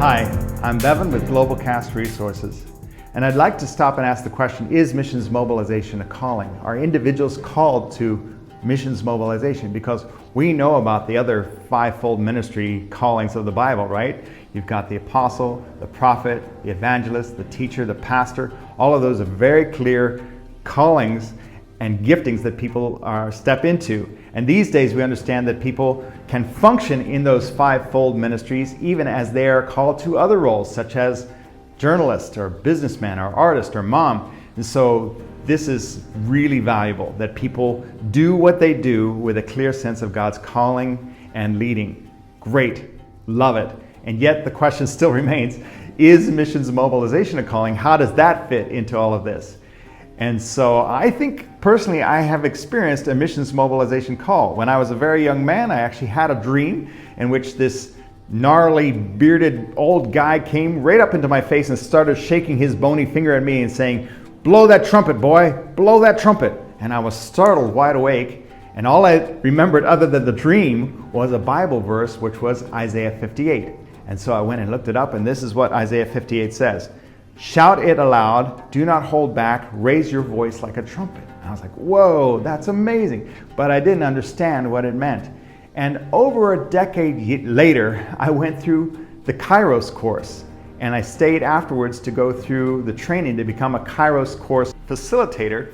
Hi, I'm Bevan with Global Cast Resources, and I'd like to stop and ask the question, is missions mobilization a calling? Are individuals called to missions mobilization? Because we know about the other fivefold ministry callings of the Bible, right? You've got the apostle, the prophet, the evangelist, the teacher, the pastor. All of those are very clear callings and giftings that people step into. And these days we understand that people can function in those fivefold ministries even as they are called to other roles, such as journalist or businessman or artist or mom. And so this is really valuable, that people do what they do with a clear sense of God's calling and leading. Great, love it. And yet the question still remains, is missions mobilization a calling? How does that fit into all of this? And so I think personally I have experienced a missions mobilization call. When I was a very young man, I actually had a dream in which this gnarly, bearded old guy came right up into my face and started shaking his bony finger at me and saying, "Blow that trumpet, boy, blow that trumpet." And I was startled wide awake, and all I remembered other than the dream was a Bible verse, which was Isaiah 58. And so I went and looked it up, and this is what Isaiah 58 says. "Shout it aloud, do not hold back, raise your voice like a trumpet." And I was like, whoa, that's amazing. But I didn't understand what it meant. And over a decade later, I went through the Kairos course, and I stayed afterwards to go through the training to become a Kairos course facilitator.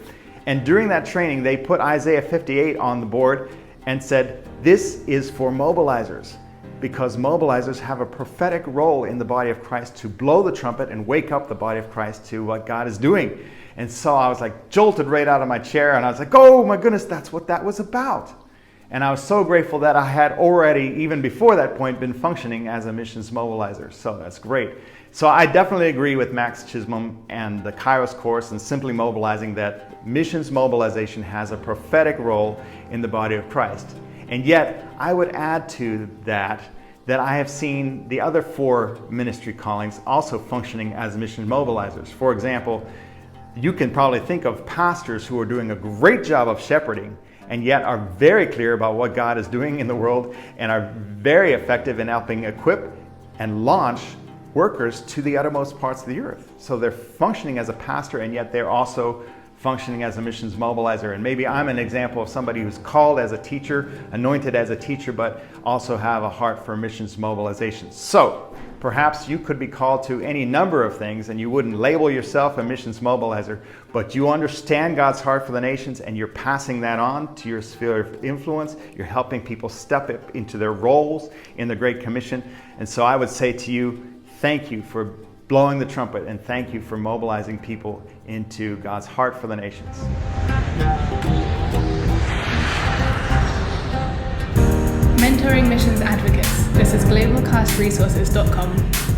And during that training, they put Isaiah 58 on the board and said, this is for mobilizers, because mobilizers have a prophetic role in the body of Christ to blow the trumpet and wake up the body of Christ to what God is doing. And so I was like jolted right out of my chair, and I was like, oh my goodness, that's what that was about. And I was so grateful that I had already, even before that point, been functioning as a missions mobilizer. So that's great. So I definitely agree with Max Chisholm and the Kairos course and Simply Mobilizing that missions mobilization has a prophetic role in the body of Christ. And yet, I would add to that I have seen the other four ministry callings also functioning as mission mobilizers. For example, you can probably think of pastors who are doing a great job of shepherding and yet are very clear about what God is doing in the world and are very effective in helping equip and launch workers to the uttermost parts of the earth. So they're functioning as a pastor, and yet they're also functioning as a missions mobilizer. And maybe I'm an example of somebody who's called as a teacher, anointed as a teacher, but also have a heart for missions mobilization. So perhaps you could be called to any number of things, and you wouldn't label yourself a missions mobilizer, but you understand God's heart for the nations, and you're passing that on to your sphere of influence. You're helping people step up into their roles in the Great Commission. And so I would say to you, thank you for blowing the trumpet, and thank you for mobilizing people into God's heart for the nations. Mentoring missions advocates. This is globalcastresources.com.